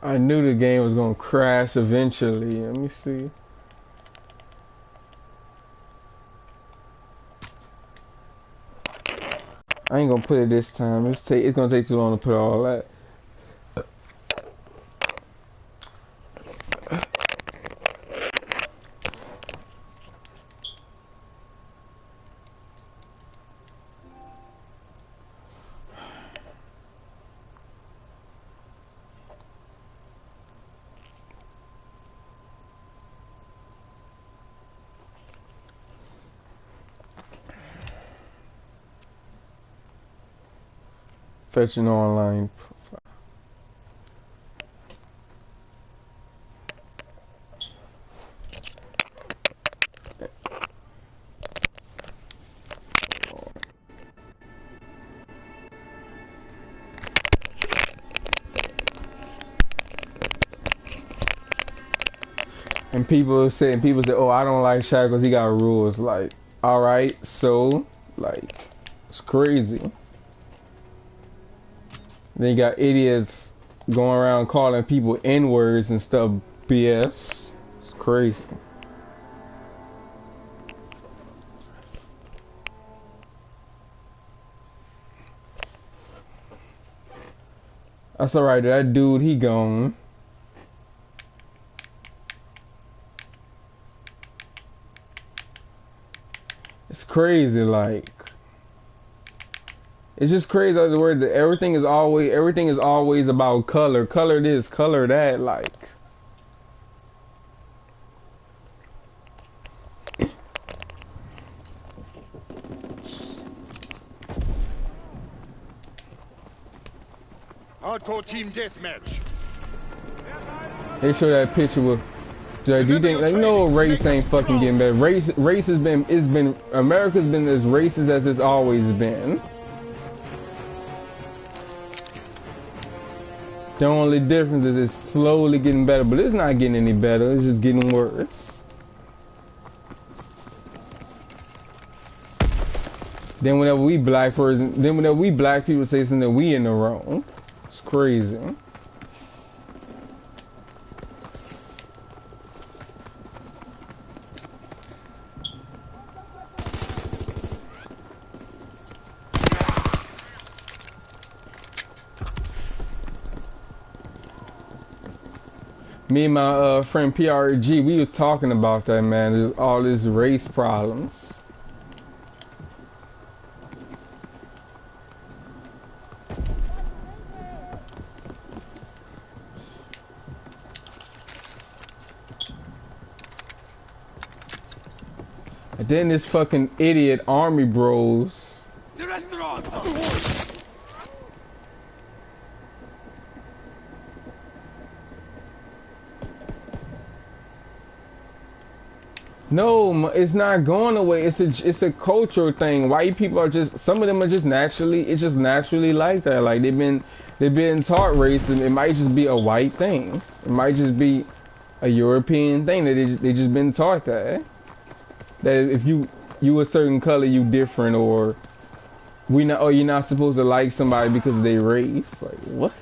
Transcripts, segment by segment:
I knew the game was gonna crash eventually. Let me see. I ain't gonna put it this time. It's gonna take too long to put all that. Fetching online. And people say, oh, I don't like Shaq because he got rules. Like, all right, so, like, it's crazy. Then you got idiots going around calling people N-words and stuff. BS. It's crazy. That's alright. That dude, he gone. It's crazy, like. It's just crazy as the word that everything is always about color. Color this, color that, like. Hardcore team deathmatch. They show that picture with. Do you think, like, no, race ain't fucking getting better. Race has been, America's been as racist as it's always been. The only difference is it's slowly getting better, but it's not getting any better. It's just getting worse. Then whenever we black people say something, we in the wrong. It's crazy. Me and my friend PRG, we was talking about that, man. There's all these race problems. And then this fucking idiot army bros. The restaurant. No, it's not going away. It's a cultural thing. White people are just, some of them are just naturally, it's just naturally like that. Like they've been taught race, and it might just be a white thing. It might just be a European thing that they just been taught that. That if you a certain color, you different, or you're not supposed to like somebody because of their race. Like what?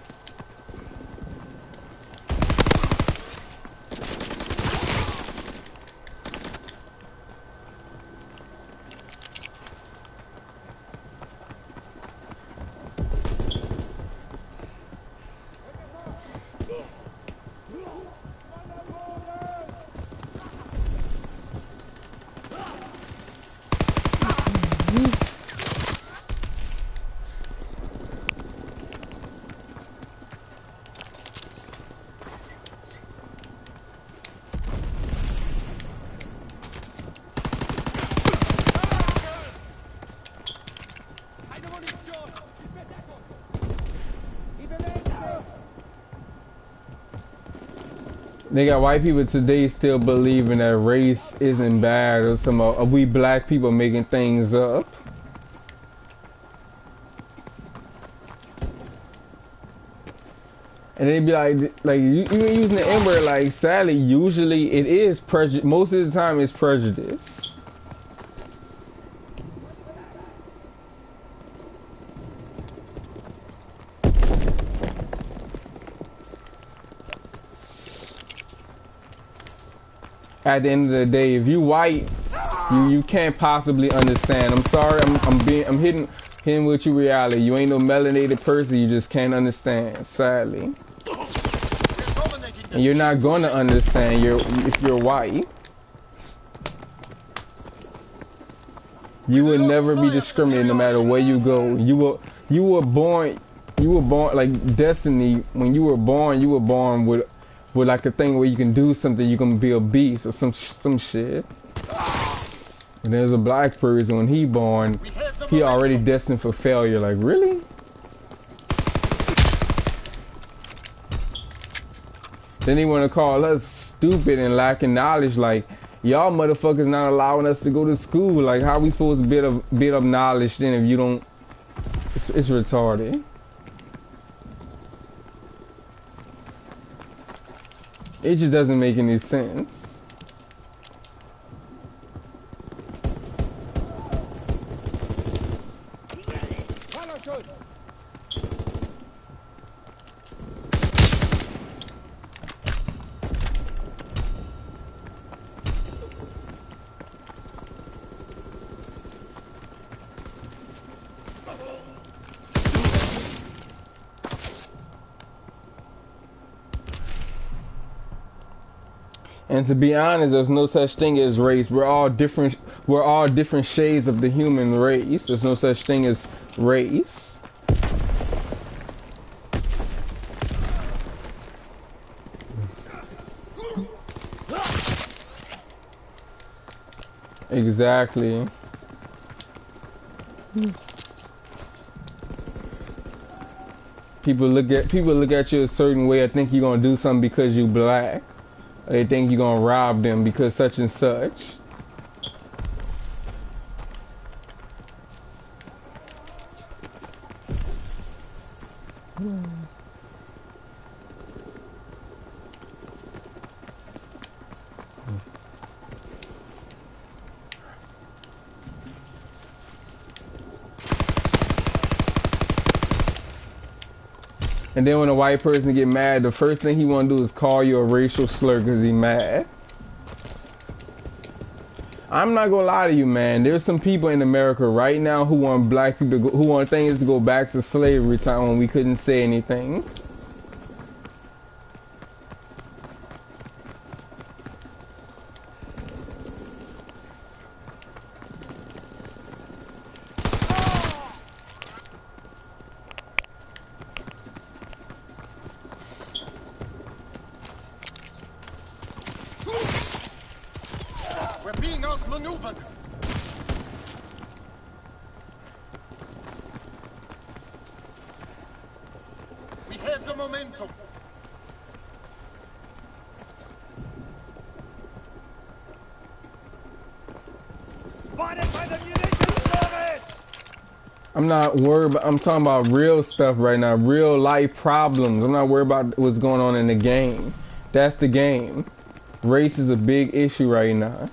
They got white people today still believing that race isn't bad, or some of we black people making things up. And they be like you even using the N-word, like sadly, usually it is prejudice. Most of the time, it's prejudice. At the end of the day, if you white, you can't possibly understand. I'm sorry, I'm hitting with you reality. You ain't no melanated person, you just can't understand, sadly. And you're not gonna understand if you're white. You will never be discriminated no matter where you go. You were born like destiny. When you were born with like a thing where you can do something, you can be a beast or some shit. And there's a black person, when he born, he already destined for failure. Like, really? Then they want to call us stupid and lacking knowledge. Like, y'all motherfuckers not allowing us to go to school. Like, how we supposed to build up knowledge then if you don't? It's retarded. It just doesn't make any sense. And to be honest, there's no such thing as race. We're all different shades of the human race. There's no such thing as race. Exactly. People look at you a certain way. I think you're gonna do something because you black. They think you're gonna rob them because such and such. And then when a white person get mad, the first thing he want to do is call you a racial slur because he mad. I'm not gonna lie to you, man. There's some people in America right now who want black people to who want things to go back to slavery time when we couldn't say anything. We're being outmaneuvered. We have the momentum. Spotted by the munitions turret! I'm not worried about, I'm talking about real stuff right now, real life problems. I'm not worried about what's going on in the game. That's the game. Race is a big issue right now.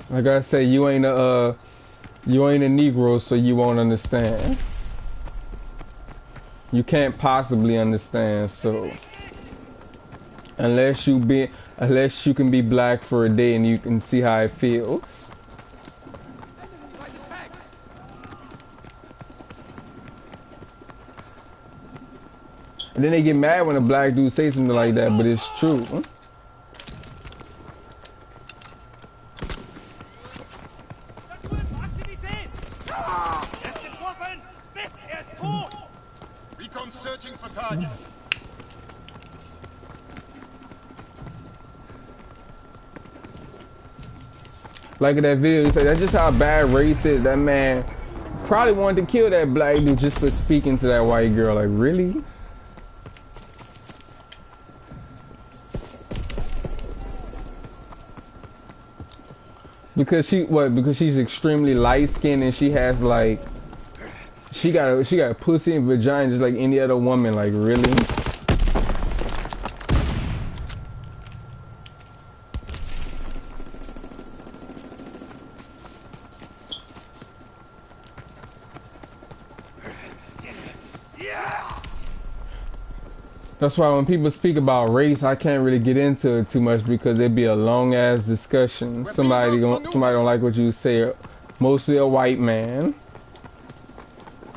Like I say, you ain't a Negro, so you won't understand. You can't possibly understand, so unless you can be black for a day and you can see how it feels. And then they get mad when a black dude say something like that, but it's true. Recon searching for targets. Like in that video, he said that's just how bad race is. That man probably wanted to kill that black dude just for speaking to that white girl. Like, really? Because she's extremely light skinned and she has like She got a pussy and vagina just like any other woman. Like really? That's why when people speak about race, I can't really get into it too much because it'd be a long ass discussion. Somebody don't like what you say. Mostly a white man.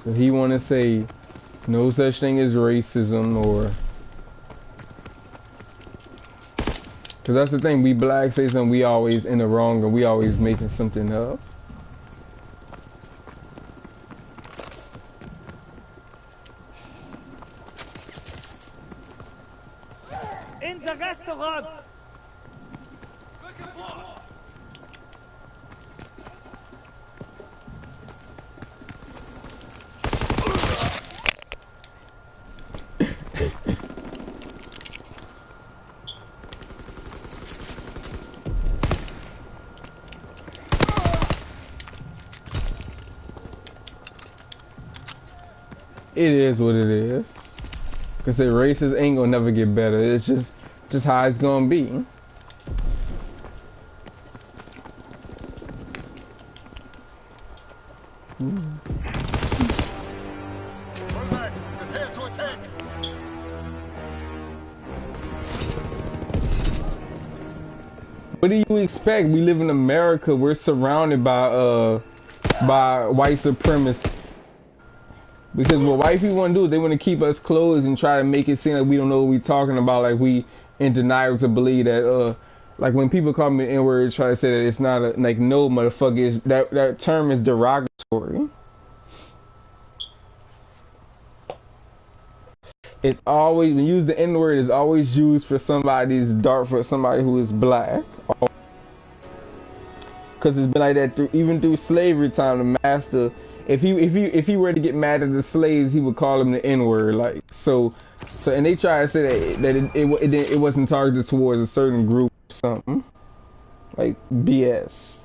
So he want to say no such thing as racism or. Because that's the thing, we black say something, we always in the wrong and we always making something up. In the restaurant! It is what it is. Cause say races ain't gonna never get better. It's just how it's gonna be. Prepare to attack. What do you expect? We live in America. We're surrounded by white supremacy. Because what white people want to do is they want to keep us closed and try to make it seem like we don't know what we're talking about, like we in denial to believe that like when people call me the N-word, try to say that it's not a, like no motherfucker, is that term is derogatory. It's always, when you use the N-word, it's always used for somebody's dark, for somebody who is black. Because it's been like that even through slavery time. The master, if he were to get mad at the slaves, he would call them the N-word. Like so, and they try to say that it wasn't targeted towards a certain group or something. Like BS.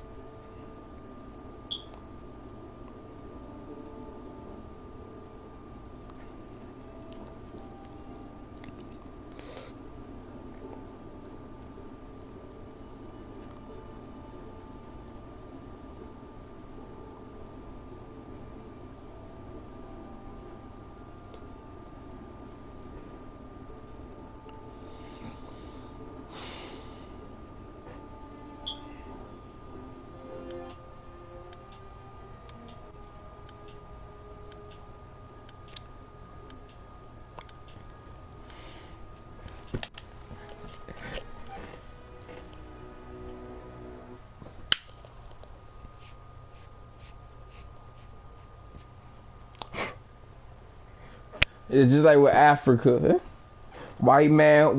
It's just like with Africa. White man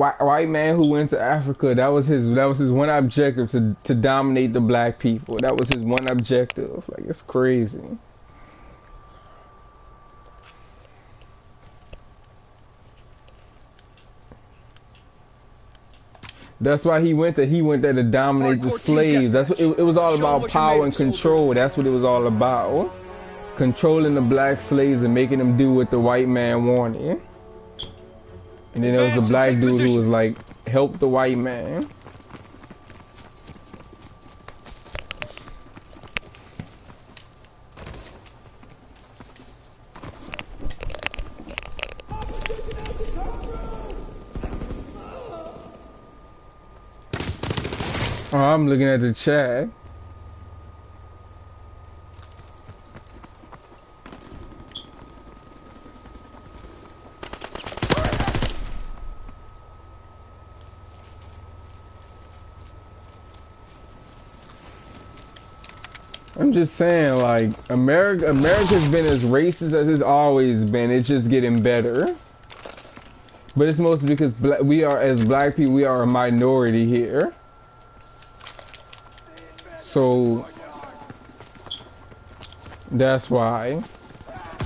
who went to Africa, that was his one objective, to dominate the black people. That was his one objective. Like, it's crazy. That's why he went there to dominate the slaves. That's what it was all about, power and control. That's what it was all about. Controlling the black slaves and making them do what the white man wanted. And then there was a black dude who was like, help the white man. Oh, I'm looking at the chat. I'm just saying, like, America's been as racist as it's always been. It's just getting better. But it's mostly because we are, as black people, we are a minority here. So that's why.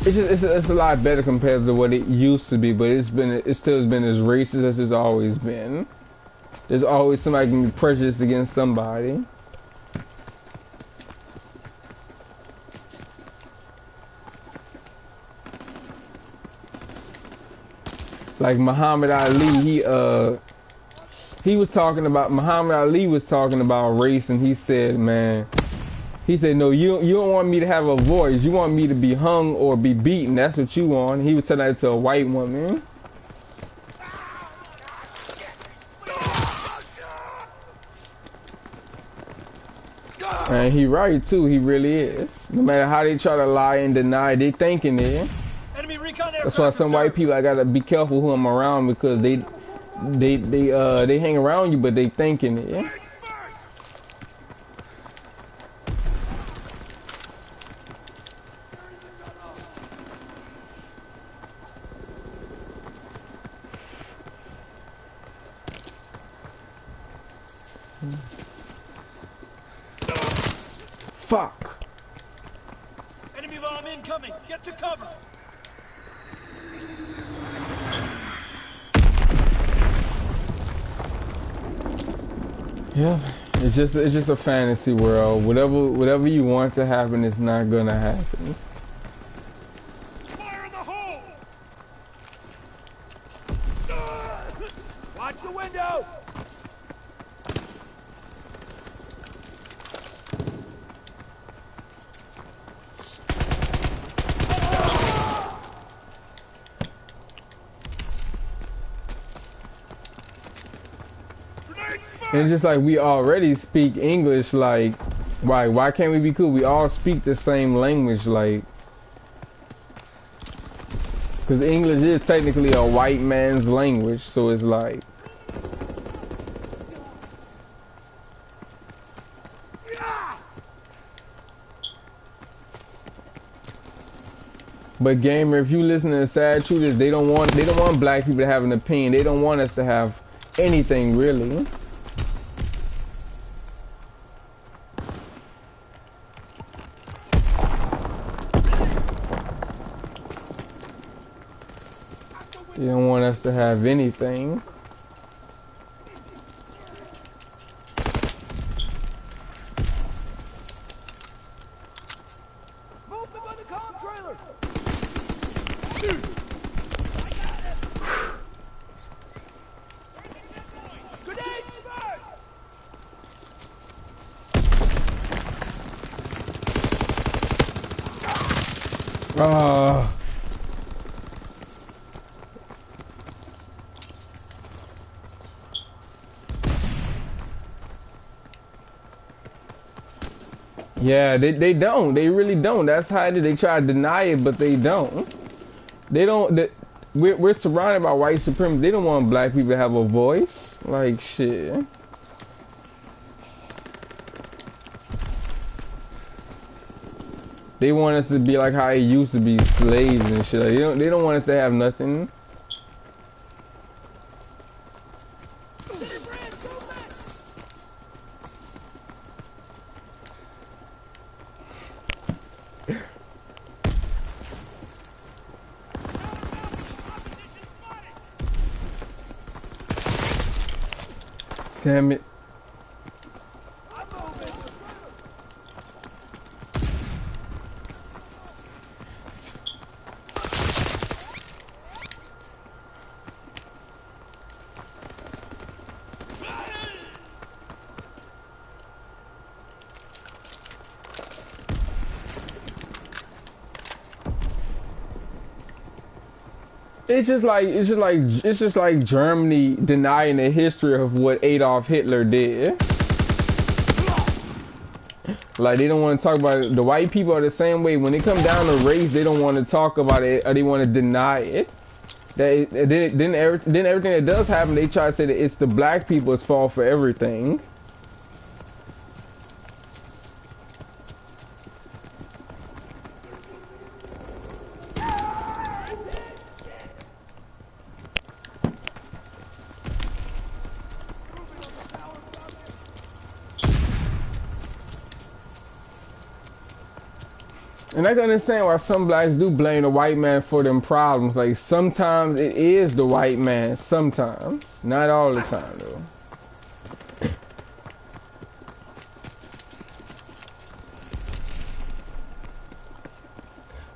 It's a lot better compared to what it used to be, but it still has been as racist as it's always been. There's always somebody can be prejudiced against somebody. Like Muhammad Ali, he was talking about Muhammad Ali was talking about race, and he said, man, he said, no, you don't want me to have a voice. You want me to be hung or be beaten. That's what you want. He was telling that to a white woman. And he right too. He really is. No matter how they try to lie and deny, they thinking it. Enemy recon aircraft. That's why some white people, I gotta be careful who I'm around, because they hang around you, but they thinking it. Yeah? Fuck. Enemy bomb incoming. Get to cover. Yeah, it's just a fantasy world. Whatever you want to happen is not gonna happen. Fire in the hole. Watch the window. And it's just like we already speak English, like why can't we be cool? We all speak the same language, like, because English is technically a white man's language, so it's like, but gamer, if you listen to Sad Truthers, they don't want black people to have an opinion. They don't want us to have anything really. They don't want us to have anything. Movement by the comm trailer. Grenade first. Yeah, they don't. They really don't. That's how it is. They try to deny it, but they don't. They don't. We're surrounded by white supremacy. They don't want black people to have a voice. Like, shit. They want us to be like how it used to be, slaves and shit. Like, they don't want us to have nothing. Damn it. It's just like Germany denying the history of what Adolf Hitler did. Like, they don't want to talk about it. The white people are the same way. When they come down to race, they don't want to talk about it, or they want to deny it. Then everything that does happen, they try to say that it's the black people's fault for everything. And I can understand why some blacks do blame the white man for them problems. Like, sometimes it is the white man. Sometimes. Not all the time, though.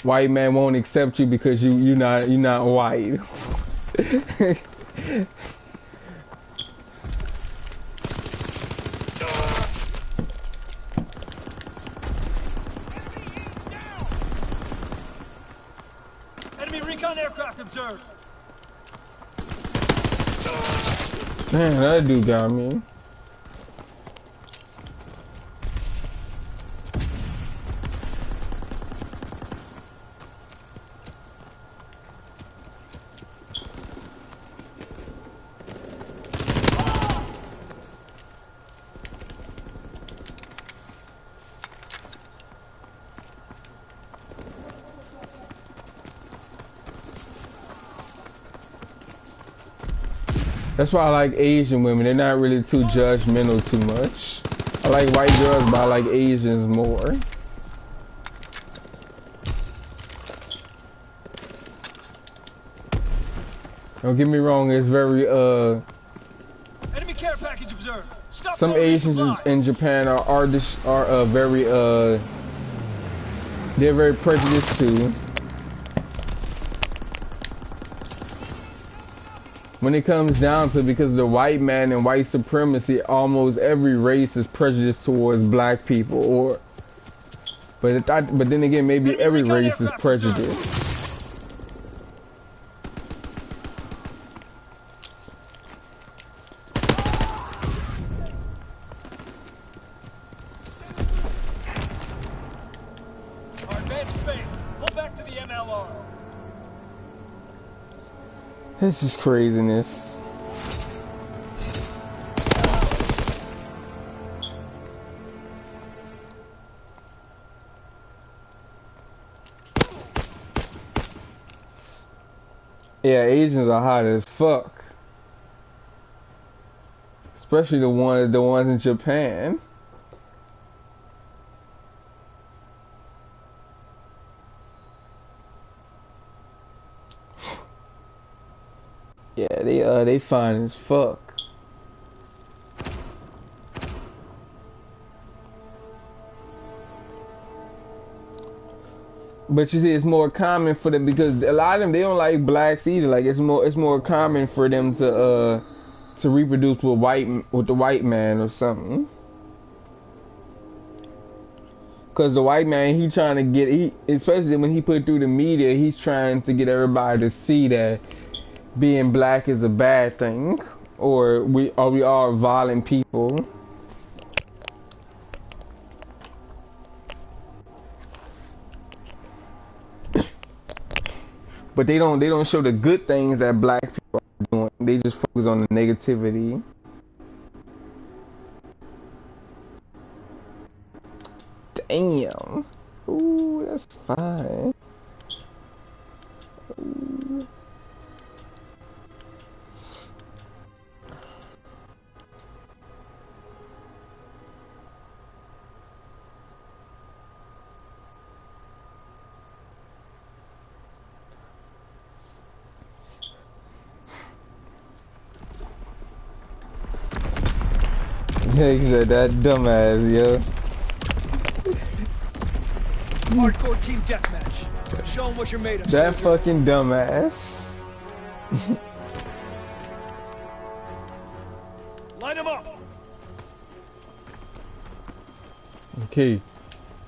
White man won't accept you because you're not white. Enemy recon aircraft observed. Man, that dude got me. That's why I like Asian women. They're not really too judgmental too much. I like white girls, but I like Asians more. Don't get me wrong, it's very Enemy care package observed. Stop some loading Asians supply. in Japan are very they're very prejudiced too. When it comes down to, because the white man and white supremacy, almost every race is prejudiced towards black people, or but then again, maybe every race is prejudiced. Our advance failed. Pull back to the MLR. This is craziness. Yeah, Asians are hot as fuck. Especially the ones in Japan. Yeah, they fine as fuck. But you see, it's more common for them because a lot of them, they don't like blacks either. Like it's more common for them to reproduce with the white man or something. Cause the white man, especially when he put it through the media, he's trying to get everybody to see that being black is a bad thing, or we are violent people. But they don't show the good things that black people are doing. They just focus on the negativity. Damn. Ooh, that's fine. Ooh. He said that dumbass, yo. Hardcore team deathmatch. Show them what you're made of. That soldier. fucking dumbass. Line them up. Okay,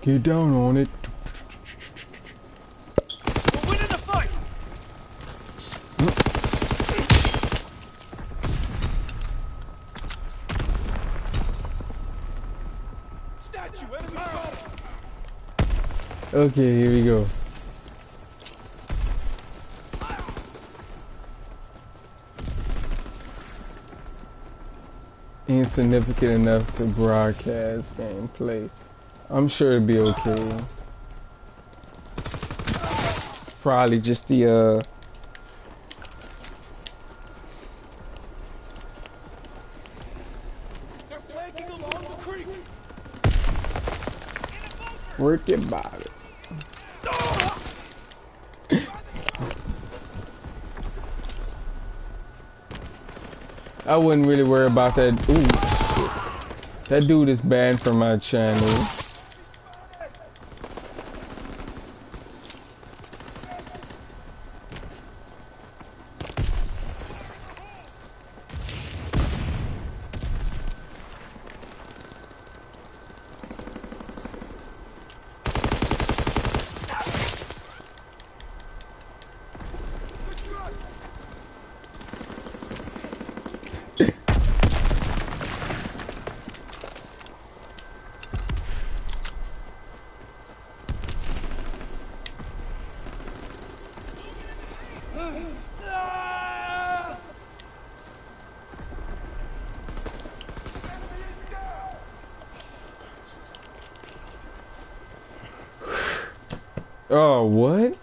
get down on it. We're winning the fight. Statue, enemy spotted. Okay, here we go. Insignificant enough to broadcast gameplay. I'm sure it'll be okay. Probably just the They're flanking along the creek. work about it. I wouldn't really worry about that. Ooh, shit. That dude is banned from my channel. Oh, what?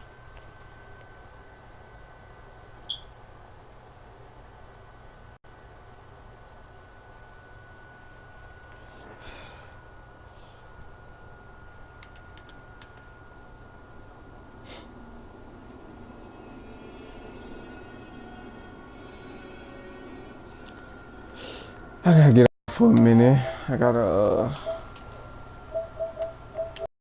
I gotta get off for a minute. I gotta